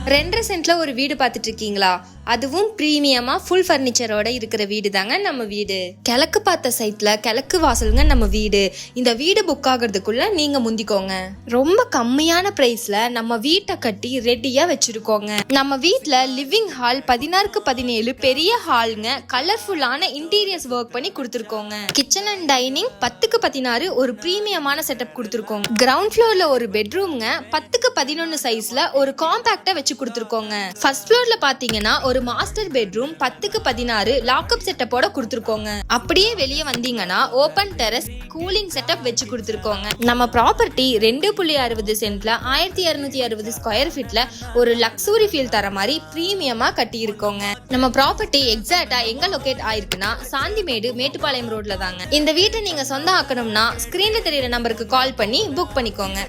2.5 சென்ட்ல ஒரு வீடு பார்த்துட்டு இருக்கீங்களா? அதுவும் பிரீமியமா ஃபுல் ஃபர்னிச்சரோட இருக்கிற வீடு தாங்க நம்ம வீடு. கிழக்கு பார்த்த சைட்ல கிழக்கு வாசலுங்க நம்ம வீடு. இந்த வீடு புக் ஆகிறதுக்குள்ள நீங்க முந்திக்கோங்க. ரொம்ப கம்மியான பிரைஸ்ல நம்ம வீட்டை கட்டி ரெடியா வச்சிருக்கோங்க. நம்ம வீட்ல லிவிங் ஹால் 16x17 பெரிய ஹால்ங்க. கலர்ஃபுல்லான இன்டீரியர்ஸ் ஒர்க் பண்ணி கொடுத்துருக்கோங்க. கிச்சன் அண்ட் டைனிங் 10x16 ஒரு பிரீமியமான செட்டப் கொடுத்துருக்கோங்க. கிரவுண்ட் ஃப்ளோர்ல ஒரு பெட்ரூம்ங்க 10x11 சைஸ்ல ஒரு காம்பாக்டா வச்சு கொடுத்துருக்கோங்க. ஃபர்ஸ்ட் ஃப்ளோர்ல பாத்தீங்கன்னா ஒரு மாஸ்டர் பெட்ரூம் 10x16 லாக்அப் செட்டப்போட கொடுத்துருக்கோங்க. அப்படியே வெளியே வந்தீங்கன்னா ஓபன் டெரஸ் கூலிங் செட்டப் வச்சு கொடுத்துருக்கோங்க. நம்ம ப்ராப்பர்ட்டி 2.60 சென்ட்ல 1260 ஸ்கொயர் ஃபீட்ல ஒரு லக்ஸுரி ஃபீல் தர மாதிரி பிரீமியமா கட்டி இருக்கோங்க. நம்ம ப்ராப்பர்ட்டி எக்ஸாக்டா எங்க லொகேட் ஆயிருக்குன்னா சாந்திமேடு மேட்டுப்பாளையம் ரோட்ல தாங்க. இந்த வீட்டை நீங்க சொந்த ஆக்கணும்னா ஸ்கிரீன்ல தெரியுற நம்பருக்கு கால் பண்ணி புக் பண்ணிக்கோங்க.